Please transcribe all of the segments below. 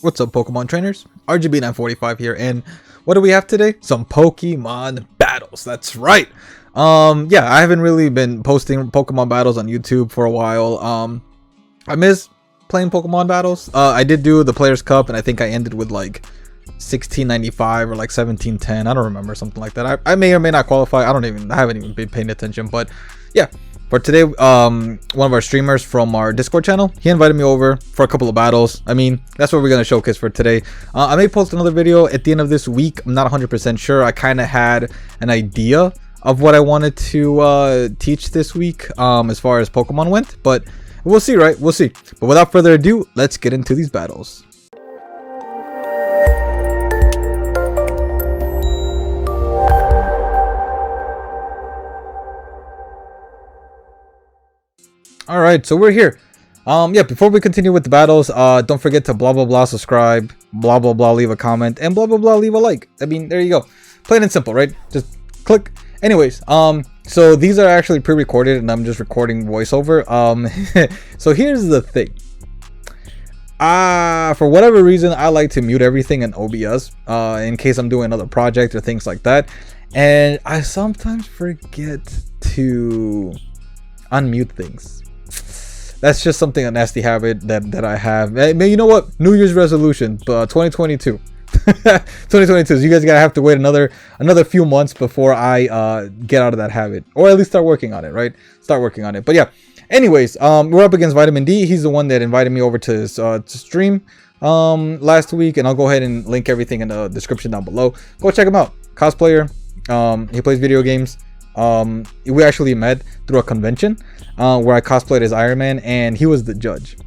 What's up, Pokemon trainers? RGB945 here, and what do we have today? Some Pokemon battles. That's right. Yeah, I haven't really been posting Pokemon battles on YouTube for a while. I miss playing Pokemon battles. I did do the Players Cup, and I think I ended with like 1695 or like 1710. I don't remember, something like that. I may or may not qualify. I haven't even been paying attention, but yeah. For today, one of our streamers from our Discord channel, he invited me over for a couple of battles. I mean, that's what we're going to showcase for today. I may post another video at the end of this week. I'm not 100% sure. I kind of had an idea of what I wanted to teach this week as far as Pokemon went. But we'll see, right? We'll see. But without further ado, let's get into these battles. All right, so we're here. Yeah, before we continue with the battles, don't forget to blah blah blah subscribe, blah blah blah leave a comment, and blah blah blah leave a like. I mean, there you go. Plain and simple, right? Just click. Anyways, so these are actually pre-recorded and I'm just recording voiceover. So here's the thing. For whatever reason, I like to mute everything in OBS in case I'm doing another project or things like that. And I sometimes forget to unmute things. That's just something, a nasty habit that I have. Man, you know what? New Year's resolution, 2022. 2022. So you guys gotta have to wait another few months before I get out of that habit, or at least start working on it. Right? Start working on it. But yeah. Anyways, we're up against Vitamin D. He's the one that invited me over to his stream last week, and I'll go ahead and link everything in the description down below. Go check him out. Cosplayer. He plays video games. We actually met through a convention where I cosplayed as Iron Man, and he was the judge.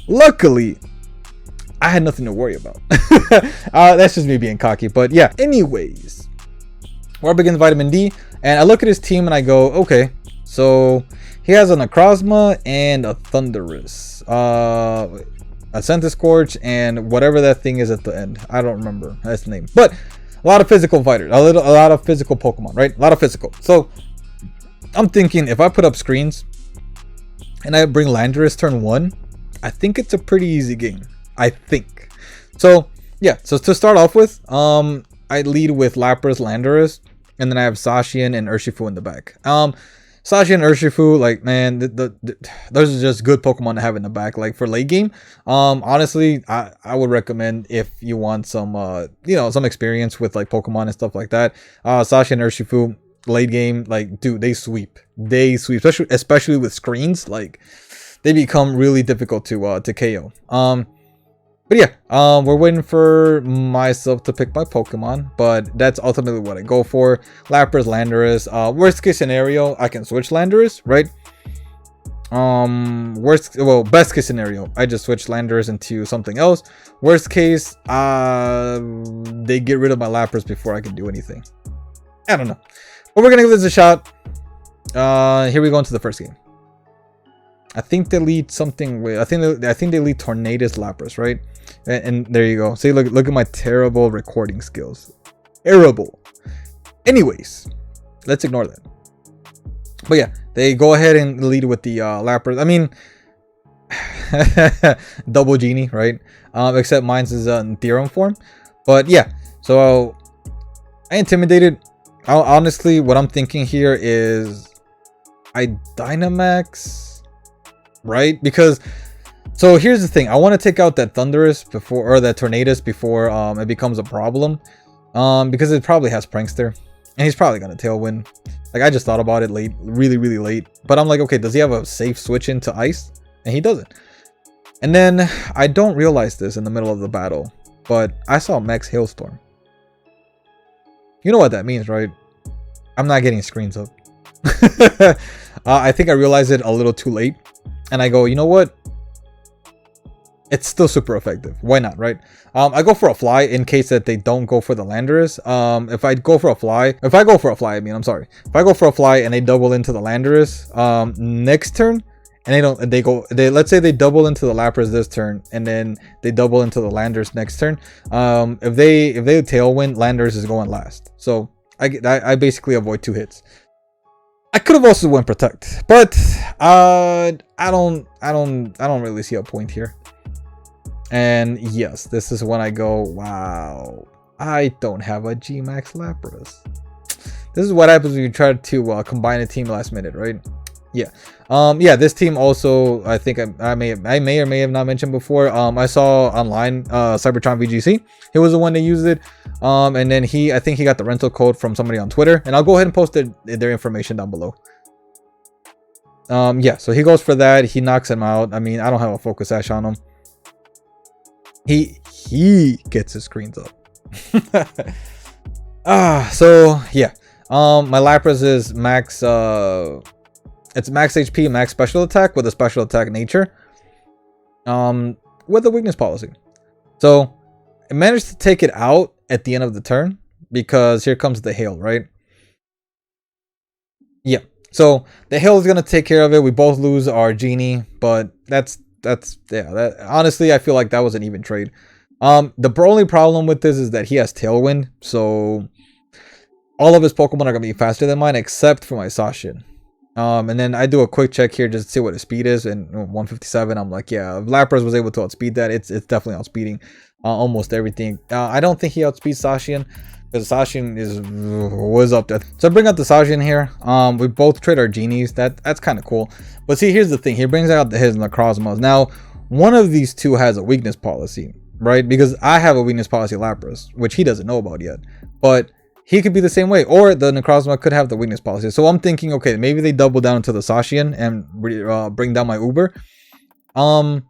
Luckily, I had nothing to worry about. That's just me being cocky, but yeah. Anyways, we're up against Vitamin D, and I look at his team and I go, okay, so he has an Necrozma and a Thundurus, a Centiskorch, and whatever that thing is at the end. I don't remember that's the name, but a lot of physical fighters, a lot of physical Pokemon, right? A lot of physical. So I'm thinking if I put up screens and I bring Landorus turn 1, I think it's a pretty easy game. I think. So yeah. So to start off with, I lead with Lapras, Landorus, and then I have Zacian and Urshifu in the back. Zacian and Urshifu, like, man, those are just good Pokemon to have in the back. Like for late game, honestly, I would recommend if you want some, some experience with like Pokemon and stuff like that. Zacian and Urshifu late game, like, dude, they sweep, especially with screens. Like, they become really difficult to KO. But yeah, we're waiting for myself to pick my Pokemon, but that's ultimately what I go for. Lapras, Landorus. Worst case scenario, I can switch Landorus, right? Best case scenario, I just switch Landorus into something else. Worst case, they get rid of my Lapras before I can do anything. I don't know, but we're gonna give this a shot. Here we go into the first game. I think they lead something with. I think they lead Tornadus Lapras, right? And there you go. See, look at my terrible recording skills. Terrible. Anyways, let's ignore that. But yeah, they go ahead and lead with the Lapras. I mean, double genie, right? Except mine's is in theorem form. But yeah, so I intimidated. Honestly, what I'm thinking here is I Dynamax, right? Because so here's the thing, I want to take out that Thundurus before, or that Tornadus before it becomes a problem, because it probably has Prankster and he's probably gonna Tailwind. Like, I just thought about it late, really late, but I'm like, okay, does he have a safe switch into Ice? And he doesn't. And then I don't realize this in the middle of the battle, but I saw Max Hailstorm. You know what that means, right? I'm not getting screens up. I think I realized it a little too late, and I go, you know what? It's still super effective. Why not, right? I go for a fly in case that they don't go for the Landorus. If I go for a fly, and they double into the Landorus next turn, and let's say they double into the Lapras this turn, and then they double into the Landorus next turn. If they Tailwind, Landorus is going last. So I basically avoid 2 hits. I could have also went Protect, but I don't really see a point here. And yes, this is when I go, wow, I don't have a G-Max Lapras. This is what happens when you try to combine a team last minute, right? Yeah. Yeah, this team also, I think I may or may have not mentioned before. I saw online Cybertron VGC. He was the one that used it. And then I think he got the rental code from somebody on Twitter. And I'll go ahead and post their information down below. Yeah, so he goes for that. He knocks him out. I mean, I don't have a Focus Sash on him. He gets his screens up. So yeah. My Lapras is max it's max HP, max special attack with a special attack nature. With a weakness policy. So it managed to take it out at the end of the turn because here comes the hail, right? Yeah. So the hail is gonna take care of it. We both lose our genie, but that's honestly I feel like that was an even trade. The only problem with this is that he has Tailwind, so all of his Pokemon are gonna be faster than mine except for my Zacian. And then I do a quick check here just to see what his speed is, and 157. I'm like, yeah, if Lapras was able to outspeed that, it's definitely outspeeding almost everything. I don't think he outspeeds Zacian because Zacian was up there. So I bring out the Zacian here. We both trade our genies. That's kind of cool. But see, here's the thing. He brings out his Necrozmas. Now, one of these two has a weakness policy, right? Because I have a weakness policy Lapras, which he doesn't know about yet. But he could be the same way, or the Necrozma could have the weakness policy. So I'm thinking, okay, maybe they double down into the Zacian and bring down my Uber. So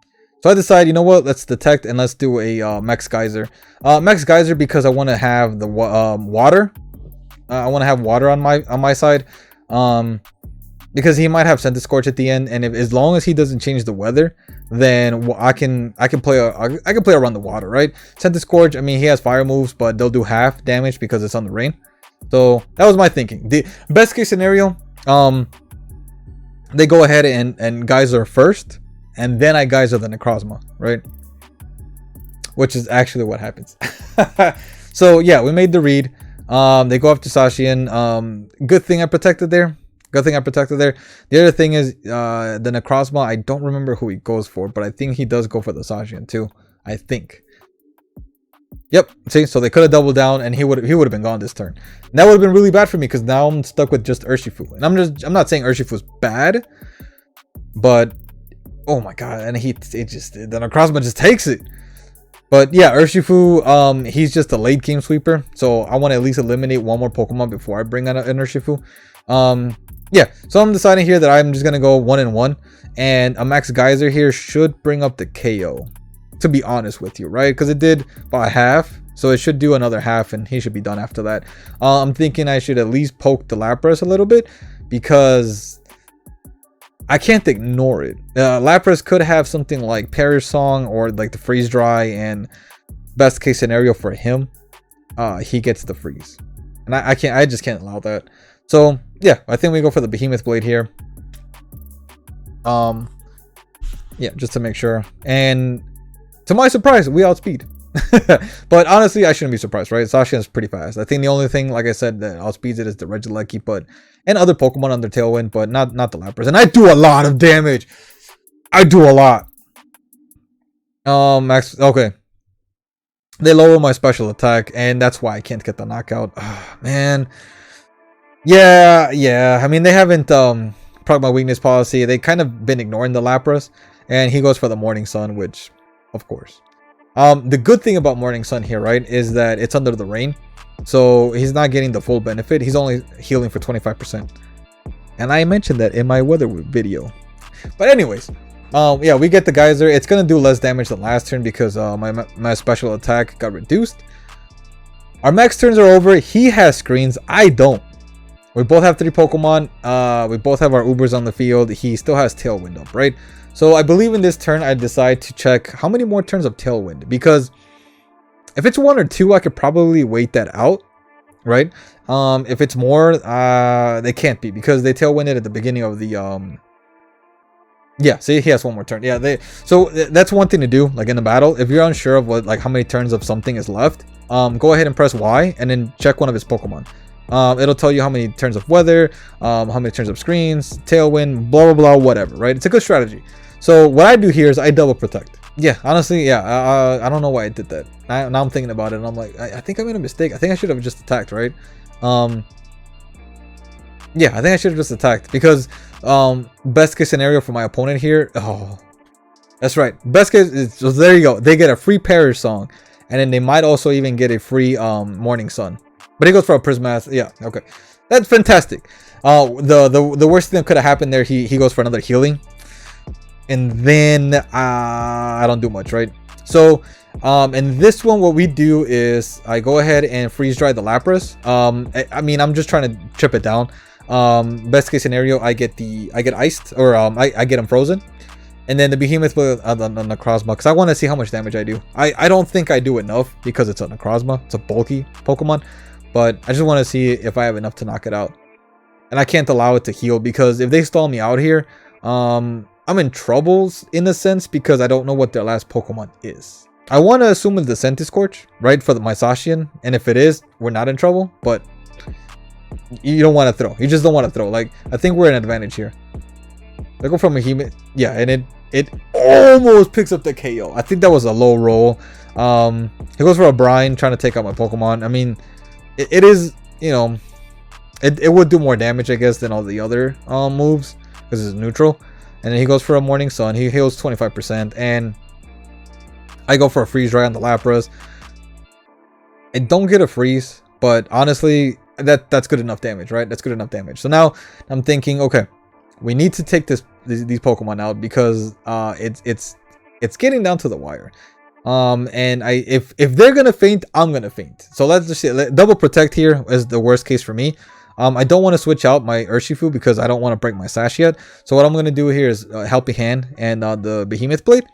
I decide, you know what? Let's detect and let's do a Max Geyser. Max Geyser because I want to have the water. I want to have water on my side. Because he might have Scented Scorch at the end, and as long as he doesn't change the weather, then I can play around the water, right? Scented Scorch, I mean, he has fire moves, but they'll do half damage because it's on the rain. So that was my thinking. The best case scenario, they go ahead and Geyser first, and then I Geyser the Necrozma, right? Which is actually what happens. So yeah, we made the read. They go after Zacian. Good thing I protected there. The other thing is the Necrozma, I don't remember who he goes for, but I think he does go for the Zacian too. I think. Yep. See, so they could have doubled down and he would have been gone this turn. And that would have been really bad for me because now I'm stuck with just Urshifu. And I'm not saying Urshifu's bad, but oh my god, and the Necrozma just takes it. But yeah, Urshifu, he's just a late game sweeper, so I want to at least eliminate one more Pokemon before I bring out an Urshifu. Yeah, so I'm deciding here that I'm just gonna go 1-1, and a Max Geyser here should bring up the KO, to be honest with you, right? Because it did by half, so it should do another half and he should be done after that. I'm thinking I should at least poke the Lapras a little bit because I can't ignore it. Lapras could have something like Perish Song or like the Freeze Dry, and best case scenario for him, he gets the freeze, and I just can't allow that. So yeah, I think we go for the Behemoth Blade here. Yeah, just to make sure. And to my surprise, we outspeed. But honestly, I shouldn't be surprised, right? Zacian is pretty fast. I think the only thing, like I said, that outspeeds it is the Regieleki, and other Pokemon under Tailwind, but not the Lapras. And I do a lot of damage. I do a lot. Okay. They lower my special attack, and that's why I can't get the knockout. Oh, man. Yeah. I mean, they haven't proc my weakness policy. They kind of been ignoring the Lapras, and he goes for the Morning Sun, which, of course. The good thing about Morning Sun here, right, is that it's under the rain, so he's not getting the full benefit. He's only healing for 25%, and I mentioned that in my weather video. But anyways, yeah, we get the Geyser. It's gonna do less damage than last turn because my special attack got reduced. Our max turns are over. He has screens. I don't. We both have 3 Pokemon. We both have our Ubers on the field. He still has Tailwind up, right? So I believe in this turn, I decide to check how many more turns of Tailwind. Because if it's 1 or 2, I could probably wait that out, right? If it's more, they can't be because they Tailwinded at the beginning of the... Yeah, see, he has 1 more turn. Yeah, so that's one thing to do, like in a battle. If you're unsure of how many turns of something is left, go ahead and press Y and then check one of his Pokemon. It'll tell you how many turns of weather, how many turns of screens, Tailwind, blah blah blah, whatever, right? It's a good strategy. So what I do here is I double protect. Yeah, honestly, yeah. I don't know why I did that. Now I'm thinking about it, and I'm like, I think I made a mistake. I think I should have just attacked, right? Yeah, I think I should have just attacked because best case scenario for my opponent here. Oh, that's right. Best case is, so there you go. They get a free Perish Song, and then they might also even get a free Morning Sun. But he goes for a Prismath. Yeah, okay, that's fantastic. The worst thing that could have happened there, he goes for another healing, and then I don't do much, right? So in this one, what we do is I go ahead and freeze dry the Lapras. I mean, I'm just trying to chip it down. Best case scenario, I get iced, or I get him frozen, and then the Behemoth with the Necrozma, because I want to see how much damage I do. I don't think I do enough because it's a Necrozma. It's a bulky Pokemon, but I just want to see if I have enough to knock it out. And I can't allow it to heal, because if they stall me out here, I'm in troubles in a sense, because I don't know what their last Pokemon is. I want to assume it's the Centiskorch, right, for my Zacian, and if it is, we're not in trouble, but you don't want to throw. You just don't want to throw. Like, I think we're in advantage here. I go from a Behemoth. Yeah, and it almost picks up the KO. I think that was a low roll. He goes for a Brine, trying to take out my Pokemon. I mean, it is, you know, it would do more damage, I guess, than all the other moves, because it's neutral. And then he goes for a Morning Sun. He heals 25%, and I go for a Freeze Dry on the Lapras. I don't get a freeze, but honestly, that's good enough damage, right? That's good enough damage. So now I'm thinking, okay, we need to take these Pokemon out, because it's getting down to the wire. And if they're gonna faint, I'm gonna faint. So let's just see. Double Protect here is the worst case for me. I don't want to switch out my Urshifu because I don't want to break my Sash yet. So what I'm gonna do here is Helping Hand and the Behemoth Blade.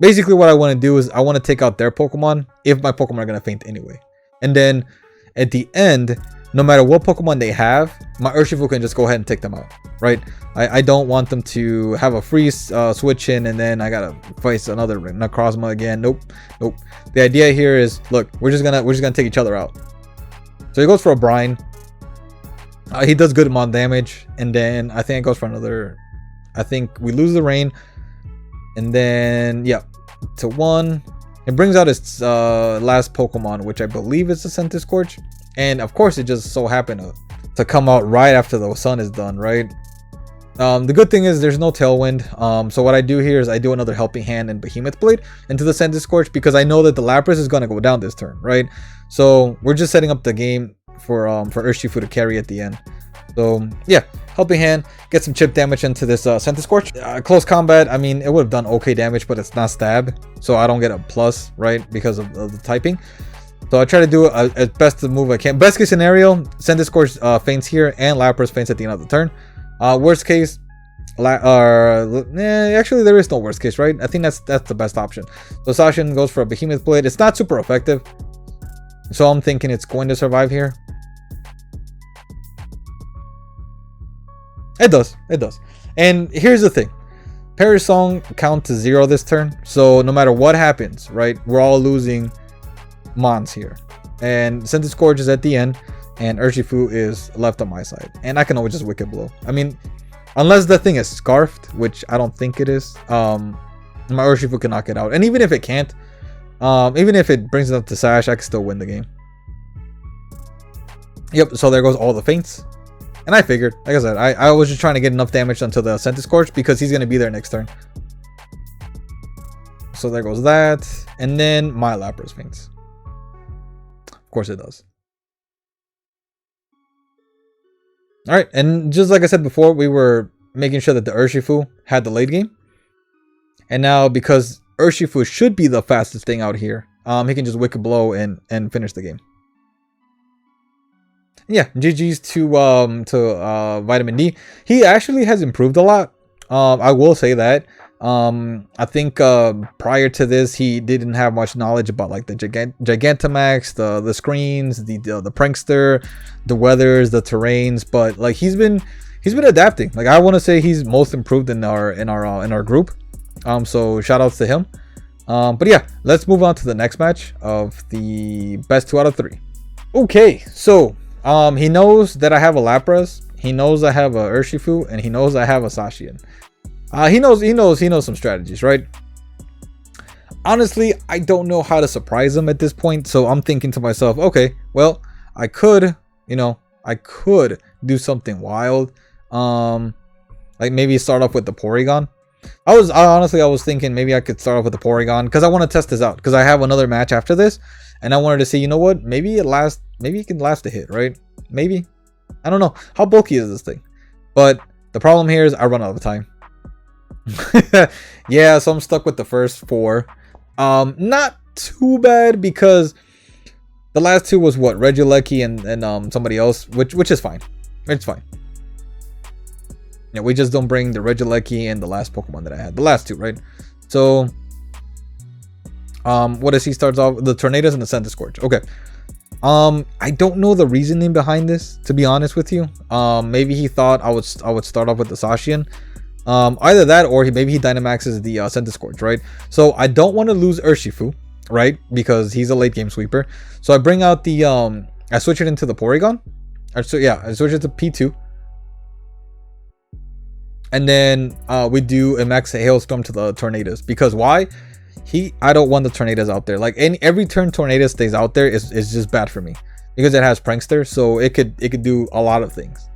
Basically what I want to do is I want to take out their Pokemon if my Pokemon are gonna faint anyway. And then at the end, no matter what Pokemon they have, my Urshifu can just go ahead and take them out, right? I don't want them to have a freeze switch in, and then I gotta face another Necrozma again. Nope. The idea here is, look, we're just gonna take each other out. So he goes for a Brine. He does good amount of damage, and then I think it goes for another. I think we lose the rain, and then yeah, to 1. It brings out its last Pokemon, which I believe is the Centiskorch. And of course, it just so happened to come out right after the sun is done, right? The good thing is there's no Tailwind. So what I do here is I do another Helping Hand and Behemoth Blade into the Centiskorch, because I know that the Lapras is going to go down this turn, right? So we're just setting up the game for Urshifu to carry at the end. So yeah, Helping Hand, get some chip damage into this Centiskorch. Close combat, I mean, it would have done okay damage, but it's not stab, so I don't get a plus, right, because of the typing. So I try to do as best the move I can. Best case scenario, Centiskorch faints here, and Lapras faints at the end of the turn. Worst case, actually there is no worst case, right? I think that's the best option. So Zacian goes for a Behemoth Blade. It's not super effective, so I'm thinking it's going to survive here. It does. And here's the thing. Perish Song count to 0 this turn. So no matter what happens, right, we're all losing Mons here. And Centiskorch is at the end, and Urshifu is left on my side. And I can always just Wicked Blow. I mean, unless the thing is scarfed, which I don't think it is, my Urshifu can knock it out. And even if it can't, even if it brings it up to Sash, I can still win the game. Yep, so there goes all the feints. And I figured, like I said, I was just trying to get enough damage onto the Centiskorch because he's going to be there next turn. So there goes that. And then my Lapras faints. Of course it does. Alright, and just like I said before, we were making sure that the Urshifu had the late game. And now, because Urshifu should be the fastest thing out here, he can just Wicked Blow and finish the game. Yeah, GG's to Vitamin D. He actually has improved a lot. I will say that. I think prior to this, he didn't have much knowledge about like the Gigantamax, the screens, the Prankster, the weathers, the terrains. But like he's been adapting. Like I want to say he's most improved in our group. So shout outs to him. But yeah, let's move on to the next match of the best 2 out of 3. Okay, so. He knows that I have a Lapras. He knows I have a Urshifu, and he knows I have a Zacian. He knows some strategies, right? honestly, I don't know how to surprise him at this point. So I'm thinking to myself, okay, well, I could, I could do something wild. Like maybe start off with the Porygon. I was thinking maybe I could start off with the Porygon because I want to test this out because I have another match after this, and I wanted to see, you know what, maybe it can last a hit, right? Maybe, I don't know how bulky is this thing, but the problem here is I run out of time. Yeah, so I'm stuck with the first 4. Not too bad because the last 2 was what, Regieleki and somebody else, which is fine. It's fine. Yeah, we just don't bring the Regieleki and the last Pokemon that I had. The last 2, right? So, what does he starts off? The Tornadus and the Centiskorch. Okay. I don't know the reasoning behind this, to be honest with you. Maybe he thought I would start off with the Zacian. Either that or maybe he Dynamaxes the Centiskorch, right? So I don't want to lose Urshifu, right? Because he's a late game sweeper. So I bring out the I switch it into the Porygon. So yeah, I switch it to P2. And then we do a max Hailstorm to the Tornadus. Because why? I don't want the Tornadus out there. Like every turn Tornadus stays out there is just bad for me. Because it has Prankster, so it could do a lot of things.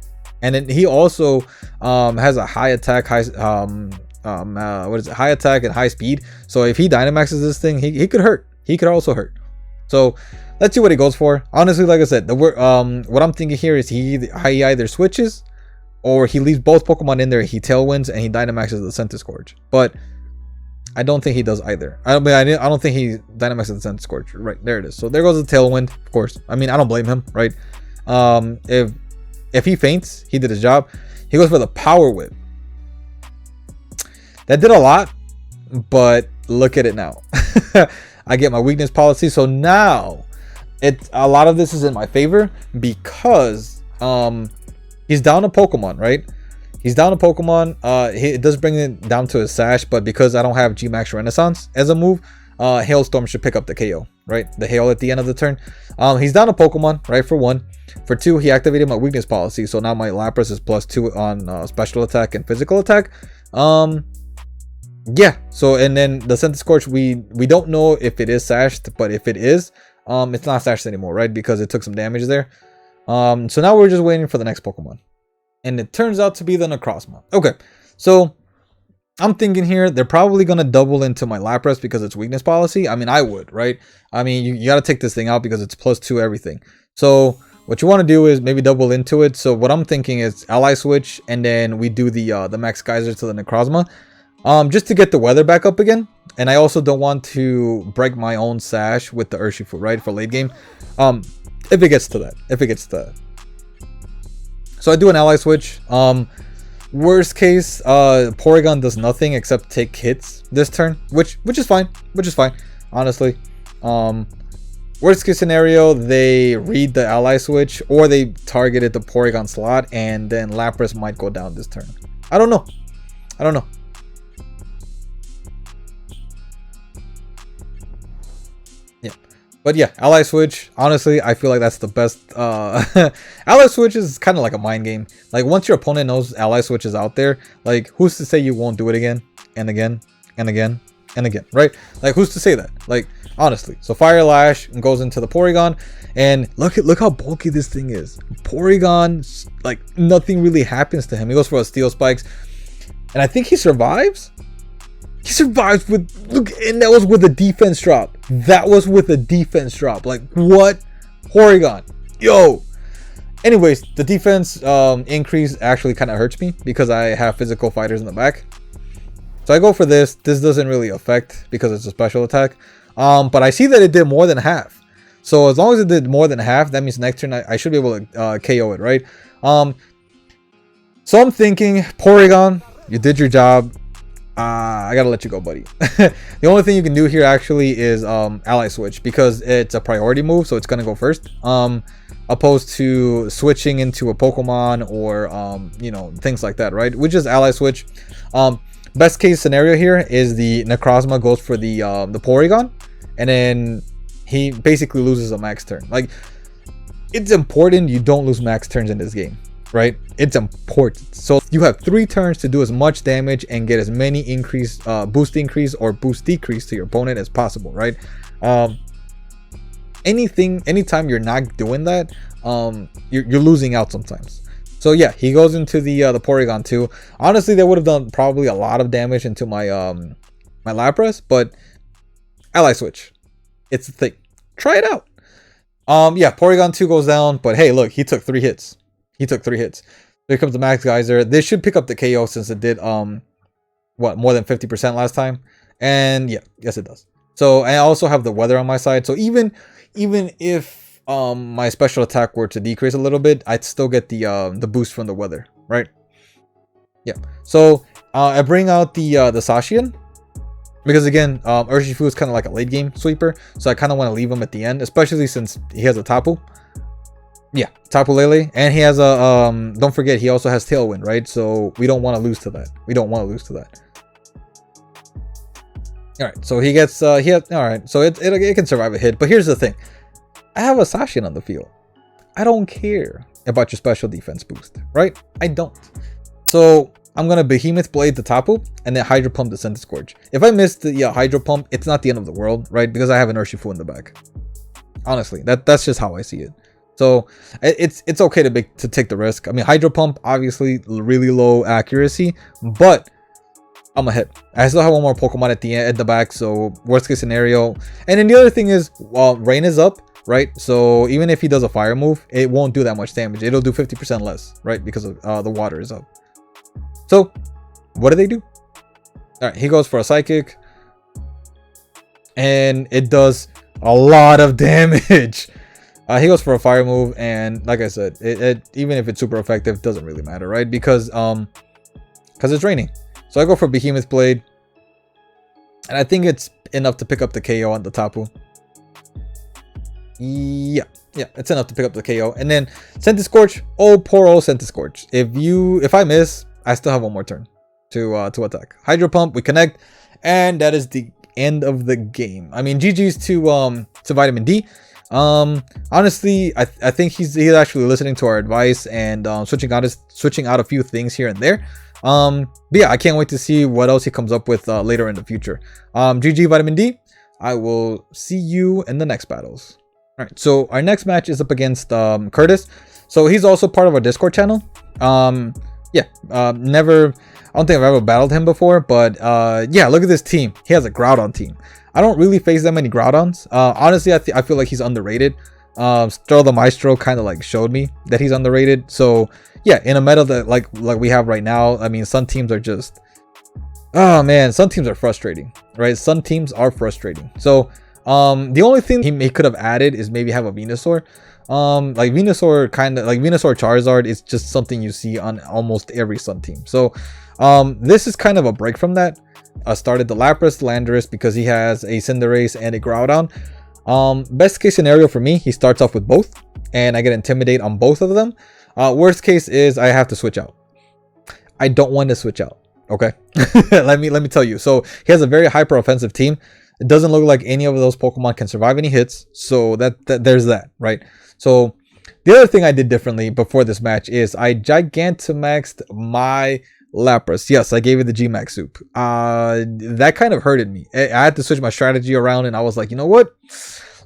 And then he also has a high attack, high attack and high speed. So if he Dynamaxes this thing, he could hurt. He could also hurt. So let's see what he goes for. Honestly, like I said, what I'm thinking here is he either switches or he leaves both Pokemon in there. He Tailwinds and he Dynamaxes the Centiskorch. But I don't think he does either. I don't think he Dynamaxes the Centiskorch. Right, there it is. So there goes the Tailwind, of course. I mean, I don't blame him, right? If he faints, he did his job. He goes for the Power Whip. That did a lot, but look at it now. I get my weakness policy. So now a lot of this is in my favor because he's down a Pokemon, right? He's down a Pokemon. It does bring it down to his Sash, but because I don't have G-Max Renaissance as a move, Hailstorm should pick up the KO, right? The Hail at the end of the turn. He's down a Pokemon, right? For 1. For 2, he activated my weakness policy. So now my Lapras is +2 on special attack and physical attack. Yeah. So, and then the Centiskorch, we don't know if it is sashed, but if it is, it's not sashed anymore, right? Because it took some damage there. So now we're just waiting for the next Pokemon. And it turns out to be the Necrozma. Okay. So I'm thinking here, they're probably going to double into my Lapras because it's weakness policy. I mean, I would, right? I mean, you got to take this thing out because it's +2 everything. So what you want to do is maybe double into it. So what I'm thinking is Ally Switch, and then we do the Max Geyser to the Necrozma. Just to get the weather back up again. And I also don't want to break my own Sash with the Urshifu, right? For late game. If it gets to that. So I do an Ally Switch. Worst case, Porygon does nothing except take hits this turn, which is fine. Honestly. Worst case scenario, they read the Ally Switch or they targeted the Porygon slot, and then Lapras might go down this turn. I don't know. Yeah. But yeah, Ally Switch, honestly, I feel like that's the best. Ally Switch is kind of like a mind game. Like, once your opponent knows Ally Switch is out there, like, who's to say you won't do it again and again and again and again, right? Like, who's to say that? Like, honestly. So Fire Lash goes into the Porygon, and look how bulky this thing is. Porygon, like, nothing really happens to him. He goes for a Steel Spikes, and I think he survives. He survives with, look, and that was with a defense drop. Like, what? Porygon, yo. Anyways, the defense increase actually kind of hurts me because I have physical fighters in the back. So I go for this. This doesn't really affect because it's a special attack. But I see that it did more than half. So as long as it did more than half, that means next turn I should be able to KO it, right? So I'm thinking, Porygon, you did your job. I gotta let you go, buddy. The only thing you can do here actually is Ally Switch, because it's a priority move, so it's gonna go first. Opposed to switching into a Pokemon or you know, things like that, right? Which is Ally Switch. Best case scenario here is the Necrozma goes for the Porygon, and then he basically loses a max turn. Like, it's important you don't lose max turns in this game. right? It's important. So you have 3 turns to do as much damage and get as many boost increase or boost decrease to your opponent as possible, right? Anytime you're not doing that, you're losing out sometimes. So yeah, he goes into the PORYGON-2. Honestly, that would have done probably a lot of damage into my my Lapras, but ally switch, it's a thing. Try it out. Yeah, Porygon 2 goes down, but hey, look, he took 3 hits. Here comes the Max Geyser. This should pick up the KO since it did what, more than 50% last time. And yeah, yes it does. So I also have the weather on my side. So even if my special attack were to decrease a little bit, I'd still get the boost from the weather, right? Yeah. So I bring out the Sashian. Because again, Urshifu is kind of like a late game sweeper, so I kind of want to leave him at the end, especially since he has a Tapu. Yeah, Tapu Lele, and he has a don't forget, he also has Tailwind, right? So we don't want to lose to that. All right, so he gets all right, so it can survive a hit. But here's the thing, I have a Sashian on the field. I don't care about your special defense boost, right? I don't. So I'm gonna Behemoth Blade the Tapu and then Hydro Pump the Centiskorch. If I miss the Hydro Pump, it's not the end of the world, right? Because I have an Urshifu in the back. Honestly, that's just how I see it. So it's okay to take the risk. I mean, Hydro Pump obviously really low accuracy, but I'm ahead. I still have one more Pokemon at the back, so worst case scenario. And then the other thing is, while Rain is up, right? So even if he does a fire move, it won't do that much damage. It'll do 50% less, right? Because of the water is up. So, what do? Alright, he goes for a Psychic. And it does a lot of damage. He goes for a Fire move. And like I said, even if it's super effective, it doesn't really matter, right? Because it's raining. So I go for Behemoth Blade. And I think it's enough to pick up the KO on the Tapu. Yeah, it's enough to pick up the KO. And then Centiskorch. Oh, poor old Centiskorch. If I miss, I still have one more turn to attack. Hydro Pump, we connect, and that is the end of the game. I mean, GG's to Vitamin D. Honestly, I think he's actually listening to our advice and switching out a few things here and there. But yeah, I can't wait to see what else he comes up with later in the future. GG Vitamin D. I will see you in the next battles. All right, so our next match is up against Curtis. So he's also part of our Discord channel. Yeah, I don't think I've ever battled him before, but yeah, look at this team. He has a Groudon team. I don't really face that many Groudons. Honestly, I feel like he's underrated. Stroll the Maestro kind of like showed me that he's underrated. So yeah, in a meta that like we have right now, I mean, some teams are just, oh man, some teams are frustrating, right? Some teams are frustrating. So the only thing he could have added is maybe have a Venusaur. Like Venusaur Charizard is just something you see on almost every Sun team. So this is kind of a break from that. Started the Lapras, Landorus, because he has a Cinderace and a Groudon. Best case scenario for me, he starts off with both and I get Intimidate on both of them. Worst case is I have to switch out. I don't want to switch out, okay? let me tell you. So he has a very hyper offensive team. It doesn't look like any of those Pokemon can survive any hits, so that there's that, right? So the other thing I did differently before this match is I Gigantamaxed my Lapras. Yes, I gave it the G-Max soup. That kind of hurted me. I had to switch my strategy around, and I was like, you know what?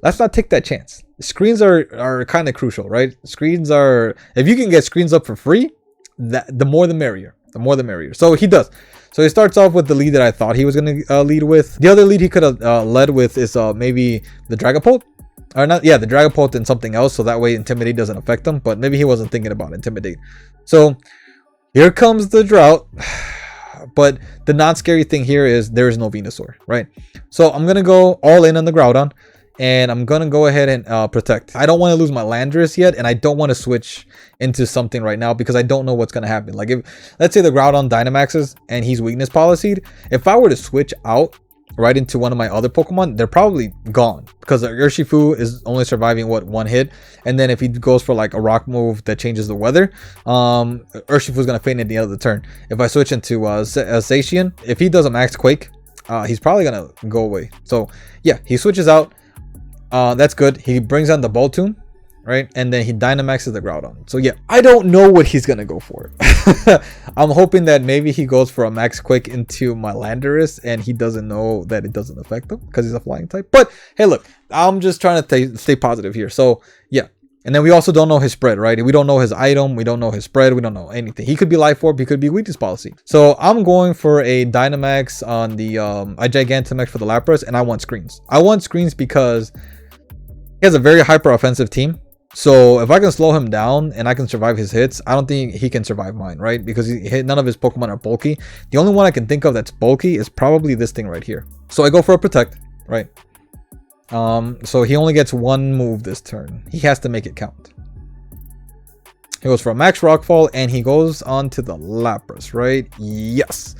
Let's not take that chance. Screens are kind of crucial, right? Screens are, if you can get screens up for free, the more the merrier. The more the merrier. So he does. So he starts off with the lead that I thought he was going to lead with. The other lead he could have led with is maybe the Dragapult. Or not, yeah, the Dragapult and something else. So that way Intimidate doesn't affect him. But maybe he wasn't thinking about Intimidate. So here comes the drought. But the not scary thing here is there is no Venusaur, right? So I'm going to go all in on the Groudon. And I'm going to go ahead and protect. I don't want to lose my Landorus yet. And I don't want to switch into something right now because I don't know what's going to happen. Like if, let's say the Groudon Dynamaxes and he's weakness policy'd. If I were to switch out right into one of my other Pokemon, they're probably gone. Because Urshifu is only surviving, what, one hit. And then if he goes for like a rock move that changes the weather, Urshifu is going to faint at the end of the turn. If I switch into Zacian, if he does a Max Quake, he's probably going to go away. So yeah, he switches out. That's good. He brings on the Boltund. right? And then he Dynamaxes the Groudon. So yeah, I don't know what he's gonna go for. I'm hoping that maybe he goes for a Max Quick into my Landorus and he doesn't know that it doesn't affect him because he's a flying type. But hey, look, I'm just trying to stay positive here. So yeah. And then we also don't know his spread, right? We don't know his item. We don't know his spread. We don't know anything. He could be Life Orb. He could be Weakness Policy. So I'm going for a Dynamax on the a Gigantamax for the Lapras, and I want screens. I want screens because he has a very hyper offensive team. So if I can slow him down and I can survive his hits, I don't think he can survive mine, right? Because none of his Pokemon are bulky. The only one I can think of that's bulky is probably this thing right here. So I go for a Protect, right? So he only gets one move this turn. He has to make it count. He goes for a Max Rockfall and he goes on to the Lapras, right? Yes.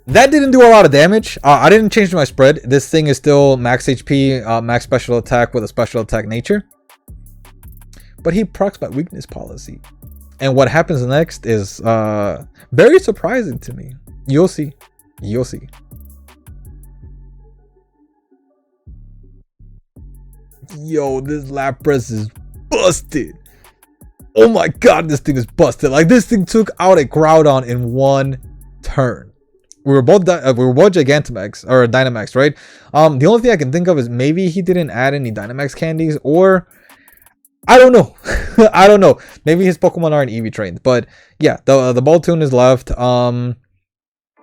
That didn't do a lot of damage. I didn't change my spread. This thing is still max HP, max special attack with a special attack nature. But he procs my Weakness Policy. And what happens next is very surprising to me. You'll see. You'll see. Yo, this Lapras is busted. Oh my god, this thing is busted. Like, this thing took out a Groudon in one turn. We were both Gigantamax or Dynamax, right? The only thing I can think of is maybe he didn't add any Dynamax candies, or I don't know. I don't know. Maybe his Pokemon aren't EV trained. But yeah, the Baltoon is left.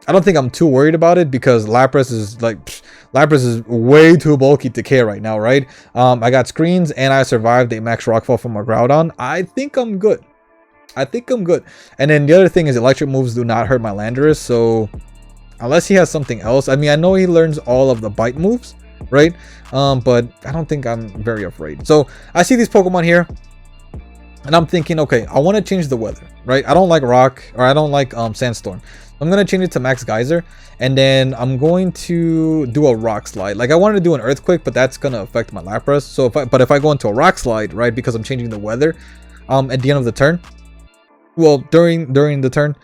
I don't think I'm too worried about it because Lapras is way too bulky to care right now, right? I got screens and I survived a Max Rockfall from a Groudon. I think I'm good. And then the other thing is electric moves do not hurt my Landorus. So unless he has something else, I mean, I know he learns all of the bite moves, right? But I don't think I'm very afraid. So I see these Pokemon here and I'm thinking, okay, I want to change the weather, right? I don't like rock, or I don't like sandstorm. I'm going to change it to Max Geyser, and then I'm going to do a Rock Slide. Like, I wanted to do an Earthquake, but that's going to affect my Lapras. So if I go into a Rock Slide, right, because I'm changing the weather at the end of the turn, well, during the turn,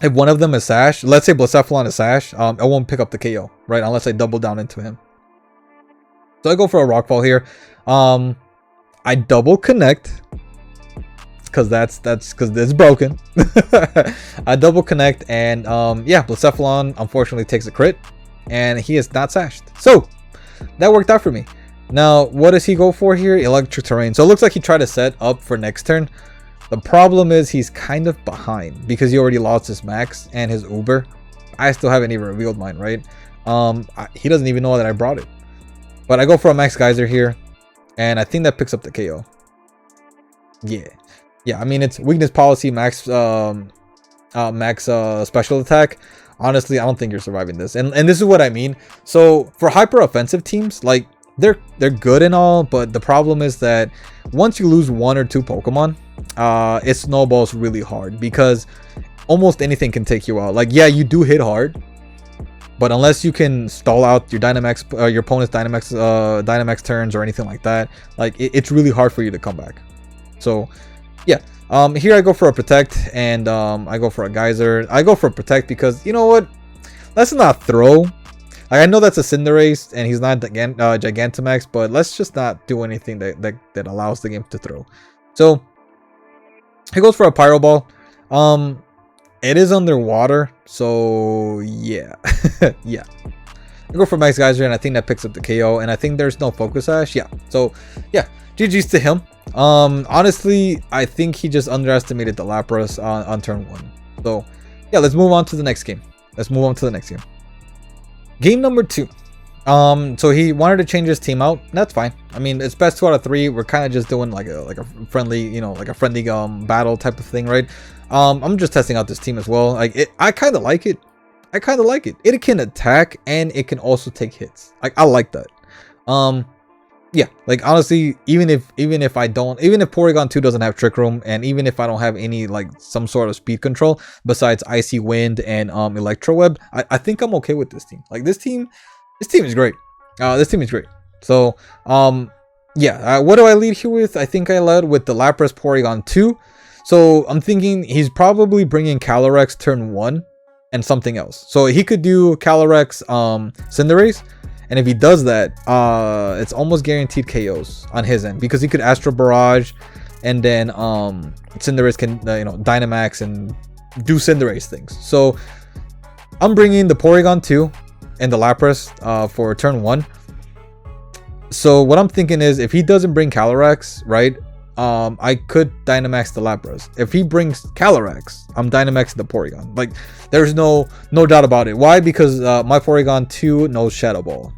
if one of them is Sash, let's say Blacephalon is Sash, I won't pick up the KO, right, unless I double down into him. So I go for a Rockfall here. I double connect because because it's broken. I double connect, and yeah, Blacephalon unfortunately takes a crit and he is not sashed. So that worked out for me. Now what does he go for here? Electric Terrain. So it looks like he tried to set up for next turn. The problem is he's kind of behind because he already lost his Max and his Uber. I still haven't even revealed mine, right? He doesn't even know that I brought it. But I go for a Max Geyser here, and I think that picks up the KO. Yeah, I mean, it's Weakness Policy, max special attack. Honestly, I don't think you're surviving this. And this is what I mean. So for hyper offensive teams, like, they're good and all, but the problem is that once you lose one or two Pokemon, it snowballs really hard because almost anything can take you out. Like, yeah, you do hit hard, but unless you can stall out your Dynamax, your opponent's Dynamax turns or anything like that, like, it's really hard for you to come back. So yeah, here I go for a Protect, and I go for a Geyser. I go for a Protect because, you know what, let's not throw. Like, I know that's a Cinderace and he's not Gigantamax, but let's just not do anything that allows the game to throw. So he goes for a Pyro Ball. It is underwater, so yeah. Yeah, I go for Max Geyser, and I think that picks up the KO, and I think there's no Focus Sash. Yeah, so yeah, GG's to him. Honestly, I think he just underestimated the Lapras on turn 1. So yeah, let's move on to the next game. Game number 2. So he wanted to change his team out. That's fine. I mean, it's best 2 out of 3. We're kind of just doing like a friendly, you know, like a friendly battle type of thing, right? I'm just testing out this team as well. Like, I kind of like it. It can attack and it can also take hits. Like, I like that. Yeah, like, honestly, even if Porygon-2 doesn't have Trick Room, and even if I don't have any, like, some sort of speed control besides Icy Wind and Electro Web, I think I'm okay with this team. Like, this team is great. So yeah, what do I lead here with? I think I led with the Lapras Porygon-2. So I'm thinking he's probably bringing Calyrex turn 1 and something else. So he could do Calyrex Cinderace, And if he does that, it's almost guaranteed KOs on his end, because he could Astral Barrage, and then Cinderace can Dynamax and do Cinderace things. So I'm bringing the Porygon-2 and the Lapras for turn 1. So what I'm thinking is, if he doesn't bring Calyrex, right, I could Dynamax the Lapras. If he brings Calyrex, I'm Dynamaxing the Porygon. Like, there's no doubt about it. Why? Because my Porygon-2 knows Shadow Ball.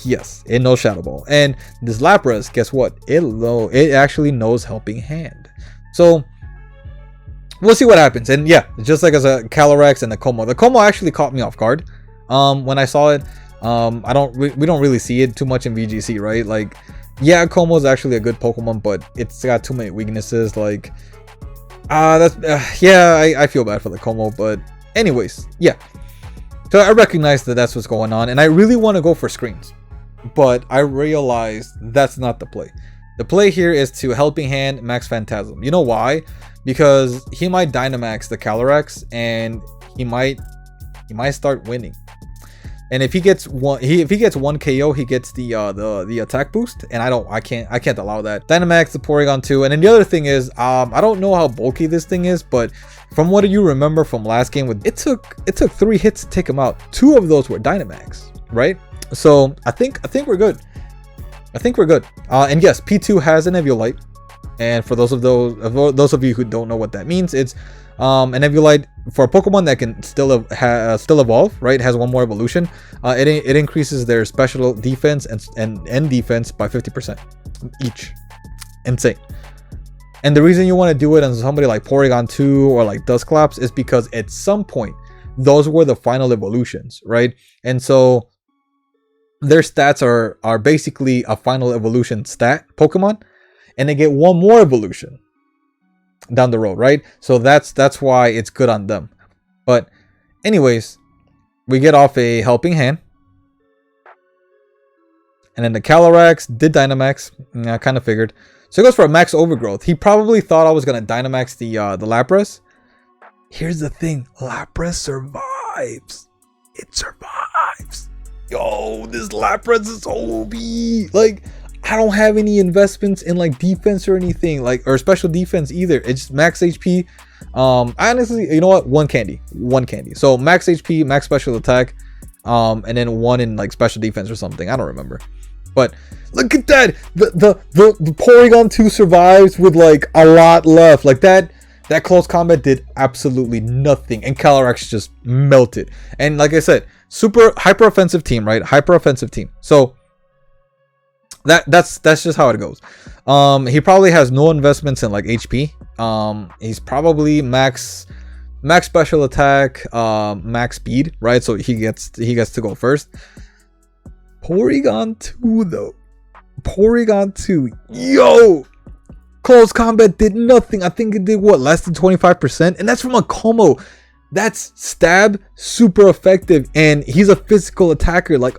Yes, it knows Shadow Ball. And this Lapras, guess what? It actually knows Helping Hand. So we'll see what happens. And yeah, just like as a Calyrex and the Como. The Como actually caught me off guard when I saw it. We don't really see it too much in VGC, right? Like, yeah, Como is actually a good Pokemon, but it's got too many weaknesses. Like, I feel bad for the Como, but anyways, yeah. So I recognize that that's what's going on, and I really want to go for screens, but I realized that's not the play. The play here is to Helping Hand Max Phantasm. You know why? Because he might Dynamax the Calyrex, and he might start winning. And if he gets one KO, he gets the attack boost, and I can't allow that. Dynamax the Porygon-2, and then the other thing is, I don't know how bulky this thing is, but from what you remember from last game, it took 3 hits to take him out. 2 of those were Dynamax, right? So I think we're good. I think we're good. And yes, P2 has an Eviolite, and for those of you who don't know what that means, it's an Eviolite for a Pokemon that can still evolve, right? It has 1 more evolution. It increases their special defense and defense by 50% each. Insane. And the reason you want to do it on somebody like Porygon-2 or like Dusclops is because at some point those were the final evolutions, right? And so their stats are basically a final evolution stat Pokemon, and they get 1 more evolution down the road, right? So that's why it's good on them. But anyways, we get off a Helping Hand, and then the Calyrex did Dynamax. I kind of figured. So he goes for a Max Overgrowth. He probably thought I was gonna Dynamax the Lapras. Here's the thing: Lapras survives. It survives. Yo, this Lapras is OB. Like, I don't have any investments in like defense or anything, like, or special defense either. It's max HP. Honestly, you know what? One candy. So max HP, max special attack, and then 1 in like special defense or something. I don't remember. But look at that. The Porygon-2 survives with like a lot left. Like that close combat did absolutely nothing, and Calyrex just melted. And like I said, super hyper offensive team, right? Hyper offensive team. So that's just how it goes. He probably has no investments in like HP. He's probably max special attack, max speed, right? So he gets to go first. Porygon-2 though. Porygon-2, yo, close combat did nothing. I think it did what, less than 25%, and that's from a Como. That's stab, super effective, and he's a physical attacker. Like,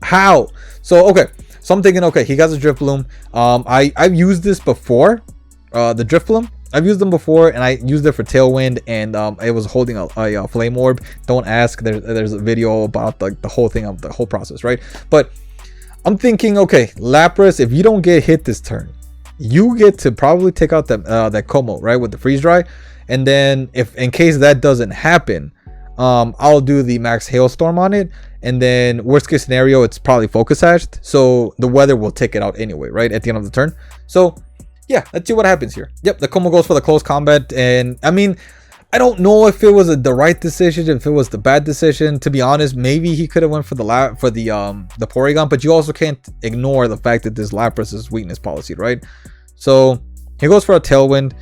how? So okay, so I'm thinking, okay, he got a Drifloon. I've used this before, the Drifloon. I've used them before, and I used it for Tailwind, and it was holding a Flame Orb. Don't ask. There's a video about the whole thing of the whole process, right? But I'm thinking, okay, Lapras, if you don't get hit this turn, you get to probably take out that Como, right, with the Freeze Dry, and then if in case that doesn't happen, I'll do the max Hailstorm on it, and then worst case scenario, it's probably Focus Sashed, so the weather will take it out anyway, right, at the end of the turn. So yeah, let's see what happens here. Yep, the Como goes for the close combat, and I mean, I don't know if it was the right decision, if it was the bad decision. To be honest, maybe he could have went for the Porygon, but you also can't ignore the fact that this Lapras is weakness policy, right? So he goes for a Tailwind.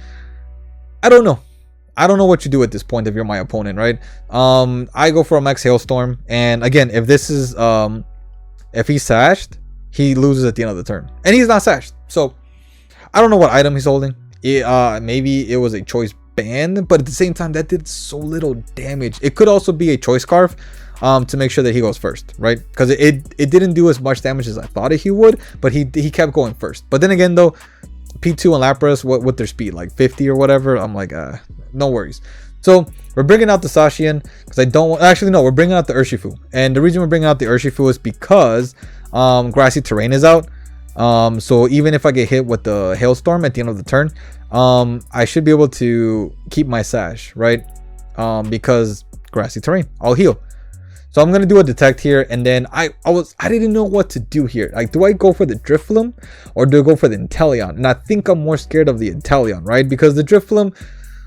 I don't know what you do at this point if you're my opponent, right? I go for a max Hailstorm, and again, if this is if he's sashed, he loses at the end of the turn, and he's not sashed, so I don't know what item he's holding. Maybe it was a choice band, but at the same time, that did so little damage. It could also be a choice scarf to make sure that he goes first, right? Because it didn't do as much damage as I thought he would, but he kept going first. But then again, though, P2 and Lapras, what with their speed, like 50 or whatever, I'm like, no worries. So we're bringing out the Sashian because I don't want, actually no, we're bringing out the Urshifu. And the reason we're bringing out the Urshifu is because grassy terrain is out. So even if I get hit with the hailstorm at the end of the turn, I should be able to keep my sash, right? Because grassy terrain, I'll heal. So I'm gonna do a detect here, and then I didn't know what to do here. Like, do I go for the Drifloon or do I go for the Inteleon? And I think I'm more scared of the Inteleon, right? Because the Drifloon,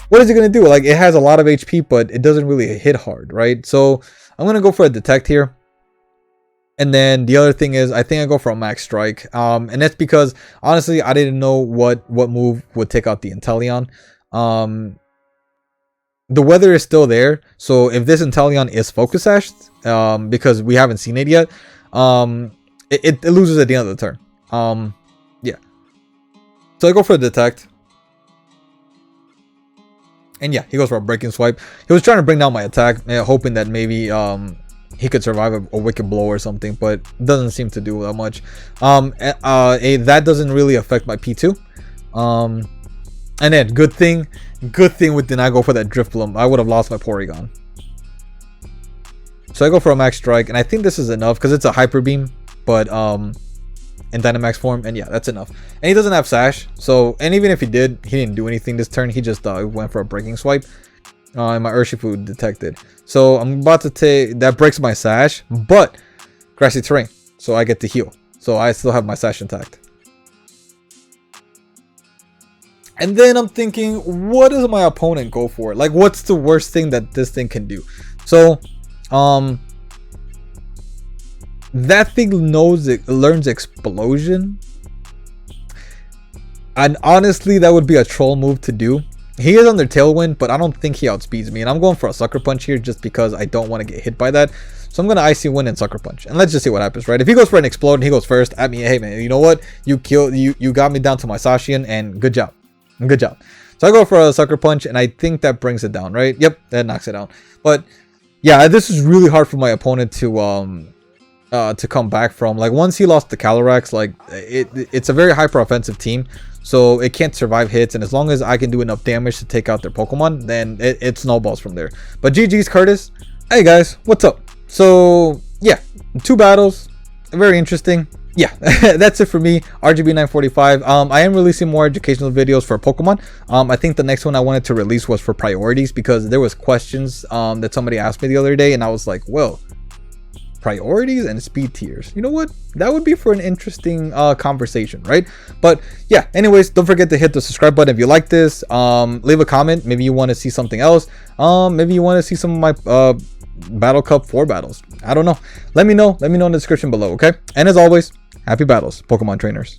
what is it gonna do? Like, it has a lot of HP, but it doesn't really hit hard, right? So I'm gonna go for a detect here. And then the other thing is, I think I go for a max strike. And that's because honestly, I didn't know what move would take out the Inteleon. The weather is still there, so if this Inteleon is focus sashed, because we haven't seen it yet, it loses at the end of the turn. Yeah. So I go for a detect. And yeah, he goes for a breaking swipe. He was trying to bring down my attack, hoping that maybe he could survive a wicked blow or something, but doesn't seem to do that much. That doesn't really affect my P2. And then good thing we did not go for that Drifloon. I would have lost my Porygon. So I go for a max strike, and I think this is enough because it's a hyper beam, but in Dynamax form, and yeah, that's enough. And he doesn't have sash, so, and even if he did, he didn't do anything this turn. He just went for a breaking swipe. And my Urshifu detected. So I'm about to take, that breaks my sash, but grassy terrain, so I get to heal. So I still have my sash intact. And then I'm thinking, what does my opponent go for? Like, what's the worst thing that this thing can do? So that thing learns explosion, and honestly that would be a troll move to do. He is under Tailwind, but I don't think he outspeeds me, and I'm going for a Sucker Punch here just because I don't want to get hit by that. So I'm going to Icy Wind and Sucker Punch, and let's just see what happens, right? If he goes for an Explode and he goes first, I mean, hey man, you know what? You got me down to my Sashian, and good job. Good job. So I go for a Sucker Punch, and I think that brings it down, right? Yep, that knocks it down. But yeah, this is really hard for my opponent to come back from. Like, once he lost the Calyrex, like it's a very hyper offensive team, so it can't survive hits, and as long as I can do enough damage to take out their Pokemon, then it snowballs from there. But GG's, Curtis. Hey guys, what's up? So yeah, 2 battles, very interesting. Yeah, that's it for me. RGB 945. I am releasing more educational videos for Pokemon. I think the next one I wanted to release was for priorities, because there was questions that somebody asked me the other day, and I was like, well, priorities and speed tiers, you know what, that would be for an interesting conversation, right? But yeah, anyways, don't forget to hit the subscribe button if you like this. Leave a comment, maybe you want to see something else, maybe you want to see some of my Battle Cup 4 battles. I don't know, let me know in the description below, okay? And as always, happy battles, Pokemon trainers.